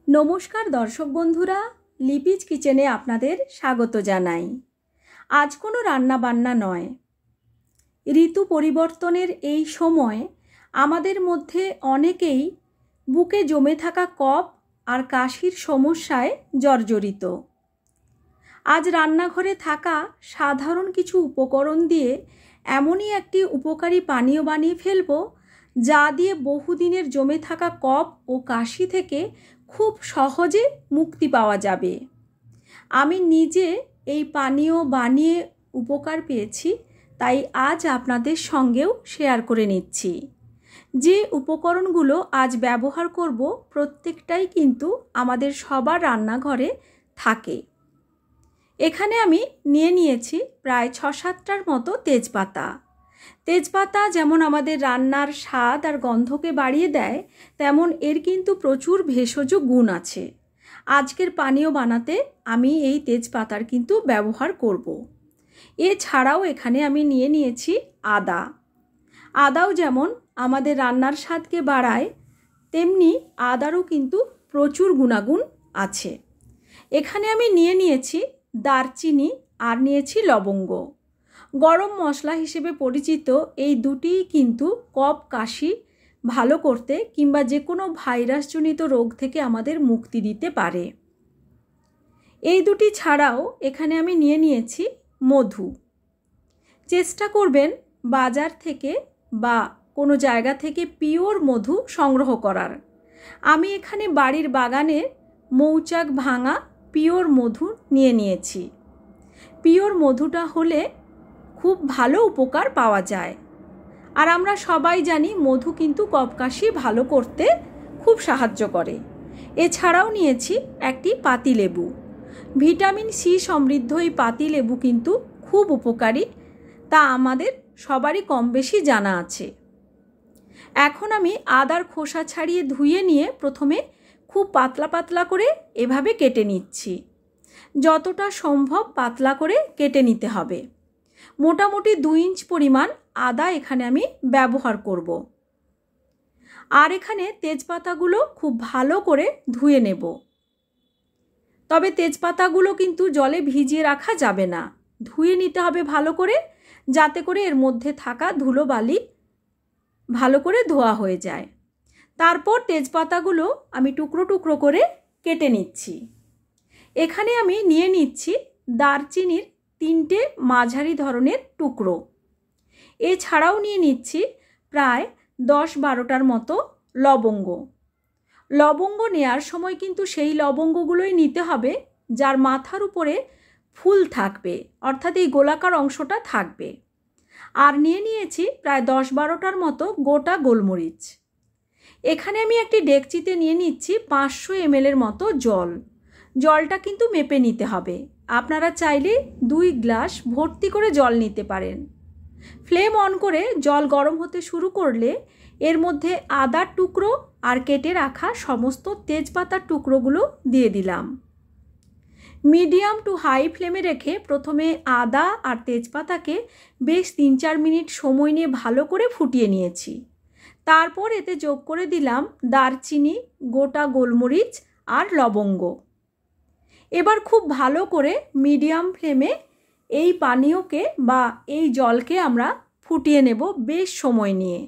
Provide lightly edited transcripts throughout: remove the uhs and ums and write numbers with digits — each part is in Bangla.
নমস্কার দর্শক বন্ধুরা, লিপিজ কিচেনে আপনাদের স্বাগত জানাই। আজ কোনো রান্না বান্না নয়। ঋতু পরিবর্তনের এই সময় আমাদের মধ্যে অনেকেই বুকে জমে থাকা কফ আর কাশির সমস্যায় জর্জরিত। আজ রান্নাঘরে থাকা সাধারণ কিছু উপকরণ দিয়ে এমনই একটি উপকারী পানীয় বানিয়ে ফেলব, যা দিয়ে বহুদিনের জমে থাকা কফ ও কাশি থেকে খুব সহজে মুক্তি পাওয়া যাবে। আমি নিজে এই পানীয় বানিয়ে উপকার পেয়েছি, তাই আজ আপনাদের সঙ্গেও শেয়ার করে নিচ্ছি। যে উপকরণগুলো আজ ব্যবহার করব প্রত্যেকটাই কিন্তু আমাদের সবার রান্নাঘরে থাকে। এখানে আমি নিয়েছি প্রায় 6-7টার মতো তেজপাতা। তেজপাতা যেমন আমাদের রান্নার স্বাদ আর গন্ধকে বাড়িয়ে দেয়, তেমন এর কিন্তু প্রচুর ভেষজ গুণ আছে। আজকের পানীয় বানাতে আমি এই তেজপাতার কিন্তু ব্যবহার করব। এছাড়াও এখানে আমি নিয়েছি আদা। আদাও যেমন আমাদের রান্নার স্বাদকে বাড়ায়, তেমনি আদারও কিন্তু প্রচুর গুণাগুণ আছে। এখানে আমি নিয়েছি দারচিনি আর নিয়েছি লবঙ্গ। গরম মশলা হিসেবে পরিচিত এই দুটিই কিন্তু কফ কাশি ভালো করতে কিংবা যে কোনো ভাইরাসজনিত রোগ থেকে আমাদের মুক্তি দিতে পারে। এই দুটি ছাড়াও এখানে আমি নিয়েছি মধু। চেষ্টা করবেন বাজার থেকে বা কোনো জায়গা থেকে পিওর মধু সংগ্রহ করার। আমি এখানে বাড়ির বাগানে মৌচাক ভাঙা পিওর মধু নিয়েছি। পিওর মধুটা হলে খুব ভালো উপকার পাওয়া যায়। আর আমরা সবাই জানি মধু কিন্তু কফ কাশি ভালো করতে খুব সাহায্য করে। এছাড়াও নিয়েছি একটি পাতিলেবু। ভিটামিন সি সমৃদ্ধ এই পাতিলেবু কিন্তু খুব উপকারী, তা আমাদের সবারই কম বেশি জানা আছে। এখন আমি আদার খোসা ছাড়িয়ে ধুয়ে নিয়ে প্রথমে খুব পাতলা পাতলা করে এভাবে কেটে নিচ্ছি। যতটা সম্ভব পাতলা করে কেটে নিতে হবে। মোটামুটি 2 ইঞ্চ পরিমাণ আদা এখানে আমি ব্যবহার করব। আর এখানে তেজপাতাগুলো খুব ভালো করে ধুয়ে নেব। তবে তেজপাতাগুলো কিন্তু জলে ভিজিয়ে রাখা যাবে না, ধুয়ে নিতে হবে ভালো করে, যাতে করে এর মধ্যে থাকা ধুলোবালি ভালো করে ধোয়া হয়ে যায়। তারপর তেজপাতাগুলো আমি টুকরো টুকরো করে কেটে নিচ্ছি। এখানে আমি নিচ্ছি দারচিনির 3টে মাঝারি ধরনের টুকরো। এছাড়াও নিচ্ছি প্রায় 10-12টার মতো লবঙ্গ। লবঙ্গ নেওয়ার সময় কিন্তু সেই লবঙ্গগুলোই নিতে হবে যার মাথার উপরে ফুল থাকবে, অর্থাৎ এই গোলাকার অংশটা থাকবে। আর নিয়েছি প্রায় 10-12টার মতো গোটা গোলমরিচ। এখানে আমি একটি ডেকচিতে নিচ্ছি 500 ml মতো জল। জলটা কিন্তু মেপে নিতে হবে। আপনারা চাইলে 2 গ্লাস ভর্তি করে জল নিতে পারেন। ফ্লেম অন করে জল গরম হতে শুরু করলে এর মধ্যে আদার টুকরো আর কেটে রাখা সমস্ত তেজপাতার টুকরোগুলো দিয়ে দিলাম। মিডিয়াম টু হাই ফ্লেমে রেখে প্রথমে আদা আর তেজপাতাকে বেশ 3-4 মিনিট সময় নিয়ে ভালো করে ফুটিয়ে নিয়েছি। তারপর এতে যোগ করে দিলাম দারচিনি, গোটা গোলমরিচ আর লবঙ্গ। এবার খুব ভালো করে মিডিয়াম ফ্লেমে এই পানীয়কে বা এই জলকে আমরা ফুটিয়ে নেব বেশ সময় নিয়ে।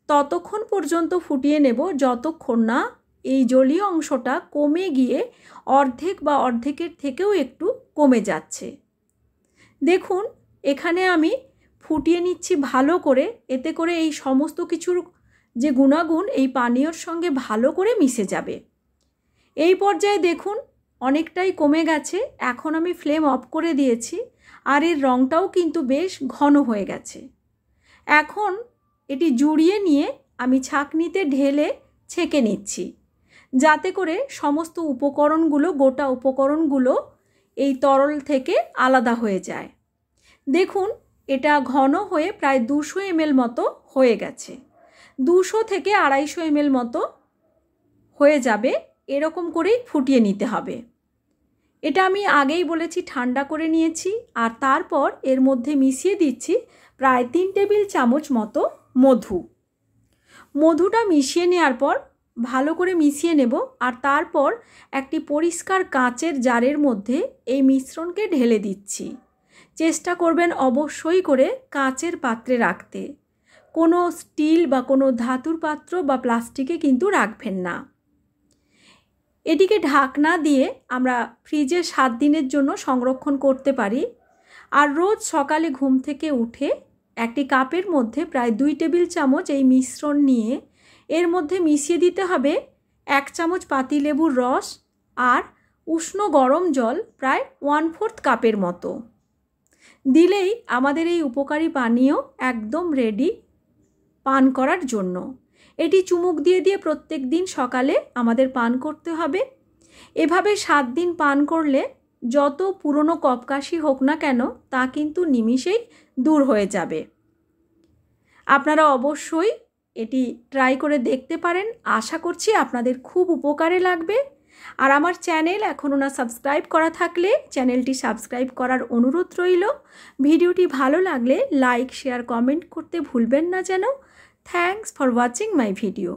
ততক্ষণ পর্যন্ত ফুটিয়ে নেব যতক্ষণ না এই জলীয় অংশটা কমে গিয়ে অর্ধেক বা অর্ধেকের থেকেও একটু কমে যাচ্ছে। দেখুন এখানে আমি ফুটিয়ে নিচ্ছি ভালো করে, এতে করে এই সমস্ত কিছুর যে গুণাগুণ এই পানীয়র সঙ্গে ভালো করে মিশে যাবে। এই পর্যায়ে দেখুন অনেকটাই কমে গেছে। এখন আমি ফ্লেম অফ করে দিয়েছি আর এর রঙটাও কিন্তু বেশ ঘন হয়ে গেছে। এখন এটি জুড়িয়ে নিয়ে আমি ছাঁকনিতে ঢেলে ছেঁকে নিচ্ছি, যাতে করে সমস্ত উপকরণগুলো, গোটা উপকরণগুলো এই তরল থেকে আলাদা হয়ে যায়। দেখুন এটা ঘন হয়ে প্রায় 200 ml মতো হয়ে গেছে। 200 থেকে 250 ml মতো হয়ে যাবে, এরকম করেই ফুটিয়ে নিতে হবে। এটা আমি আগেই বলেছি ঠান্ডা করে নিয়েছি। আর তারপর এর মধ্যে মিশিয়ে দিচ্ছি প্রায় 3 টেবিল চামচ মতো মধু। মধুটা মিশিয়ে নেওয়ার পর ভালো করে মিশিয়ে নেব আর তারপর একটি পরিষ্কার কাঁচের জারের মধ্যে এই মিশ্রণকে ঢেলে দিচ্ছি। চেষ্টা করবেন অবশ্যই করে কাঁচের পাত্রে রাখতে, কোনো স্টিল বা কোনো ধাতুর পাত্র বা প্লাস্টিকে কিন্তু রাখবেন না। এটিকে ঢাকনা দিয়ে আমরা ফ্রিজে 7 দিনের জন্য সংরক্ষণ করতে পারি। আর রোজ সকালে ঘুম থেকে উঠে একটি কাপের মধ্যে প্রায় 2 টেবিল চামচ এই মিশ্রণ নিয়ে এর মধ্যে মিশিয়ে দিতে হবে 1 চামচ পাতিলেবুর রস আর উষ্ণ গরম জল প্রায় 1/4 কাপের মতো। দিলেই আমাদের এই উপকারী পানীয় একদম রেডি পান করার জন্য। এটি চুমুক দিয়ে দিয়ে প্রত্যেক দিন সকালে আমাদের পান করতে হবে। এভাবে 7 দিন পান করলে যত পুরনো কফকাশি হোক না কেন তা কিন্তু নিমিষেই দূর হয়ে যাবে। আপনারা অবশ্যই এটি ট্রাই করে দেখতে পারেন। আশা করছি আপনাদের খুব উপকারে লাগবে। আর আমার চ্যানেল এখনও না সাবস্ক্রাইব করা থাকলে চ্যানেলটি সাবস্ক্রাইব করার অনুরোধ রইল। ভিডিওটি ভালো লাগলে লাইক, শেয়ার, কমেন্ট করতে ভুলবেন না যেন। Thanks for watching my video.